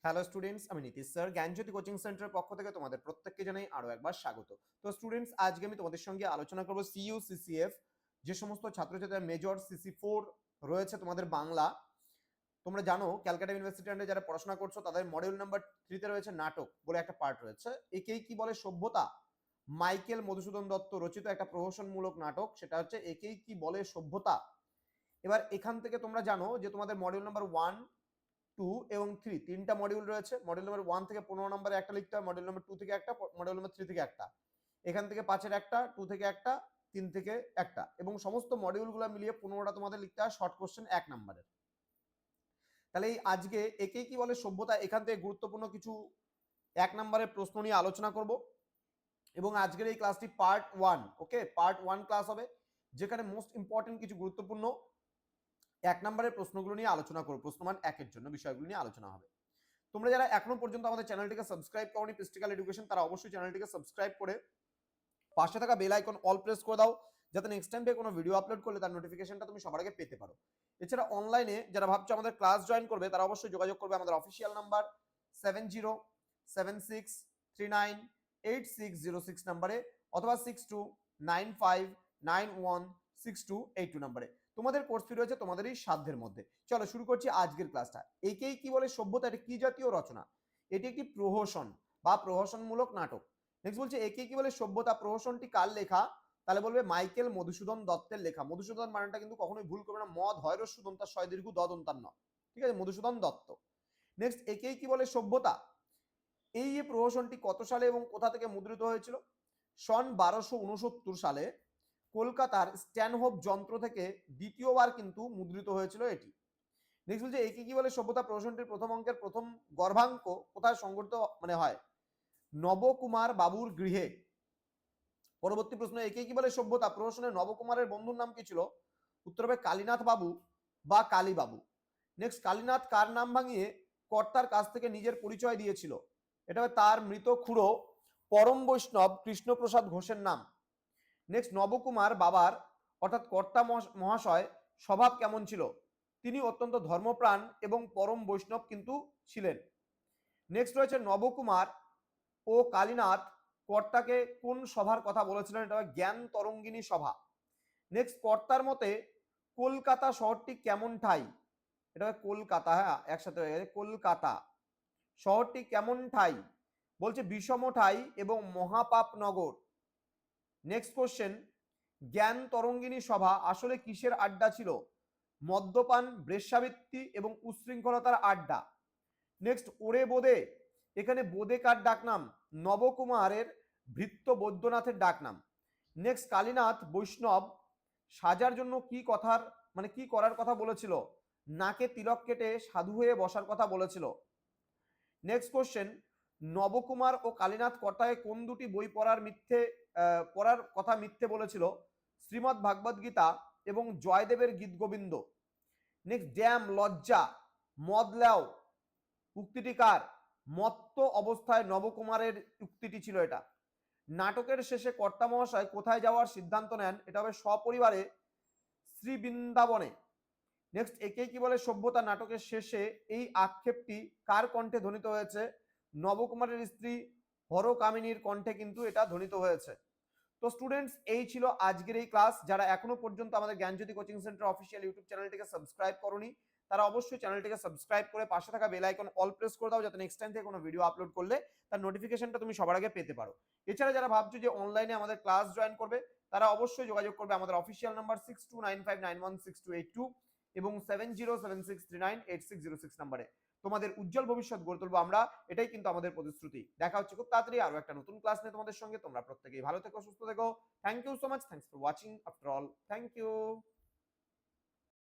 Hello students, আমি Nitish sir জ্ঞানজ্যোতি coaching সেন্টারের পক্ষ থেকে তোমাদের প্রত্যেককে জানাই আরো একবার স্বাগত। তো স্টুডেন্টস, আজকে আমি তোমাদের সঙ্গে আলোচনা করব সিইউ সিসিএফ যে সমস্ত ছাত্রছাত্রীরা মেজর সিসি4 রয়েছে তোমাদের বাংলা। তোমরা জানো ক্যালকাটা ইউনিভার্সিটি আন্ডারে যারা পড়াশোনা করছো তাদের মডিউল নাম্বার 3 তে রয়েছে নাটক বলে একটা পার্ট রয়েছে। একেই কি বলে সভ্যতা, মাইকেল মধুসূদন দত্ত রচিত একটা প্রহসনমূলক নাটক, সেটা হচ্ছে একেই কি বলে সভ্যতা। এবার এখান থেকে তোমরা জানো যে তোমাদের মডিউল নাম্বার 1, 2 এবং 3 তিনটা মডিউল রয়েছে। মডিউল নাম্বার 1 থেকে 15 নম্বরে একটা লিখতে হয়, মডিউল নাম্বার 2 থেকে একটা, মডিউল নাম্বার 3 থেকে একটা, এখান থেকে 5 এর একটা, 2 থেকে একটা, 3 থেকে একটা, এবং সমস্ত মডিউলগুলো মিলিয়ে 15টা তোমাদের লিখতে হয় শর্ট কোশ্চেন 1 নম্বরের। তাহলে এই আজকে একেই কি বলে সভ্যতা এখান থেকে গুরুত্বপূর্ণ কিছু 1 নম্বরের প্রশ্ন নিয়ে আলোচনা করব। এবং আজকের এই ক্লাসটি পার্ট 1, ওকে, পার্ট 1 ক্লাস হবে, যেখানে মোস্ট ইম্পর্টেন্ট কিছু গুরুত্বপূর্ণ 1 নম্বরের প্রশ্নগুলো নিয়ে আলোচনা করব। প্রশ্নমান 1 এর জন্য বিষয়গুলো নিয়ে আলোচনা হবে। তোমরা যারা এখনো পর্যন্ত আমাদের চ্যানেলটিকে সাবস্ক্রাইব করোনি প্র্যাকটিক্যাল এডুকেশন, তারা অবশ্যই চ্যানেলটিকে সাবস্ক্রাইব করে পাশে থাকা বেল আইকন অল প্রেস করে দাও, যাতে নেক্সট টাইম কোনো ভিডিও আপলোড করলে তার নোটিফিকেশনটা তুমি সবার আগে পেতে পারো। এছাড়া অনলাইনে যারা ভাবছো আমাদের ক্লাস জয়েন করবে, তারা অবশ্যই যোগাযোগ করবে আমাদের অফিসিয়াল নাম্বার 7076398606 নাম্বারে, অথবা 6295916282 নাম্বারে। তোমাদের কোর্স ফি রয়েছে তোমাদেরই সাধ্যের মধ্যে। চলো শুরু করছি আজকের ক্লাসটা। একেই কি বলে সভ্যতা, এটা কি জাতীয় রচনা? এটি একটি প্রহসন বা প্রহসনমূলক নাটক। নেক্সট বলছে একেই কি বলে সভ্যতা, প্রহসনটি কার লেখা? তাহলে বলবে মাইকেল মধুসূদন দত্তের লেখা। মধুসূদন মানেটা কিন্তু কখনোই ভুল করবে না, মদ হয় রস্যু দন্তার শয় দীর্ঘ দদন্তার ন, ঠিক আছে, মধুসূদন দত্ত। নেক্সট একেই কি বলে সভ্যতা, এই যে প্রহসনটি কত সালে এবং কোথা থেকে মুদ্রিত হয়েছিল? সন 1269 সালে কলকাতার স্ট্যানহোপ যন্ত্র থেকে দ্বিতীয়বার কিন্তু মুদ্রিত হয়েছিল এটি। নেক্সট বলছে একে কি বলে সভ্যতা, প্রহসনটির প্রথম অঙ্কের প্রথম গর্ভাঙ্ক কোথায় সংঘটিত হয়? নবকুমার বাবুর গৃহে। পরবর্তী প্রশ্ন, একে কি বলে সভ্যতা, প্রহসনে নবকুমারের বন্ধুর নাম কি ছিল? উত্তর হবে কালীনাথ বাবু বা কালী বাবু। নেক্সট, কালীনাথ কার নাম ভাঙিয়ে কর্তার কাছ থেকে নিজের পরিচয় দিয়েছিল? এটা হবে তার মৃত খুড়ো পরম বৈষ্ণব কৃষ্ণপ্রসাদ ঘোষের নাম। নেক্সট, নবকুমার বাবার অর্থাৎ কর্তা মহাশয় স্বভাব কেমন ছিল? তিনি অত্যন্ত ধর্মপ্রাণ এবং পরম বৈষ্ণব কিন্তু ছিলেন। নেক্সট রয়েছে নবকুমার ও কালীনাথ কর্তাকে কোন সভার কথা বলেছিলেন? এটা জ্ঞান তরঙ্গিনী সভা। নেক্সট, কর্তার মতে কলকাতা শহরটি কেমন ঠাই? এটা কলকাতা, হ্যাঁ একসাথে হয়ে গেছে, কলকাতা শহরটি কেমন ঠাই? বলছে বিষম ঠাই এবং মহাপাপ নগর। নেক্সট কোশ্চেন, জ্ঞান তরঙ্গিনী সভা আসলে কিসের আড্ডা ছিল? মদ্যপান, বেশ্যাবৃত্তি এবং উচ্ছৃঙ্খলতার আড্ডা। নেক্সট, ওরে বোদে, এখানে বোদে কার ডাকনাম? নবকুমারের ভৃত্য বৈদ্যনাথের ডাকনাম। নেক্সট, কালীনাথ বৈষ্ণব সাজার জন্য কি কথার কি করার কথা বলেছিল? নাকে তিলক কেটে সাধু হয়ে বসার কথা বলেছিল। নেক্সট কোশ্চেন, নবকুমার ও কালীনাথ কর্তাকে কোন দুটি বই পড়ার কথা মিথ্যে বলেছিল? শ্রীমদ্ ভাগবত গীতা এবং জয়দেবের গীত গোবিন্দ। নেক্সট, ড্যাম, লজ্জা, মদলাও উক্তিটি কার? মত্ত অবস্থায় নবকুমারের উক্তিটি ছিল এটা। নাটকের শেষে কর্তা মহাশয় কোথায় যাওয়ার সিদ্ধান্ত নেন? এটা হবে সপরিবারে শ্রী বৃন্দাবনে। নেক্সট, একে কি বলে সভ্যতা নাটকের শেষে এই আক্ষেপটি কার কণ্ঠে ধ্বনিত হয়েছে? নবকুমারের স্ত্রী হরকামিনীর কণ্ঠে কিন্তু এটা ধ্বনিত হয়েছে। তো স্টুডেন্টস, এই ছিল আজকের এই ক্লাস। যারা এখনো পর্যন্ত আমাদের জ্ঞানজ্যোতি কোচিং সেন্টার অফিসিয়াল ইউটিউব চ্যানেলটিকে সাবস্ক্রাইব করনি, তারা অবশ্যই চ্যানেলটিকে সাবস্ক্রাইব করে পাশে থাকা বেল আইকন অল প্রেস করে দাও, যাতে নেক্সট টাইম থেকে কোনো ভিডিও আপলোড করলে তার নোটিফিকেশনটা তুমি সবার আগে পেতে পারো। এছাড়া যারা ভাবছো যে অনলাইনে আমাদের ক্লাস জয়েন করবে, তারা অবশ্যই যোগাযোগ করবে আমাদের অফিসিয়াল নাম্বার 6295916282 এবং 7076398606 নাম্বারে। তোমাদের উজ্জ্বল ভবিষ্যৎ গড়ে তুলবো আমরা, এটাই কিন্তু আমাদের প্রতিশ্রুতি। দেখা হচ্ছে খুব তাড়াতাড়ি আরো একটা নতুন ক্লাস নিয়ে তোমাদের সঙ্গে। তোমরা প্রত্যেকেই ভালো থেকো, সুস্থ থেকো। Thank you so much, thanks for watching after all, thank you.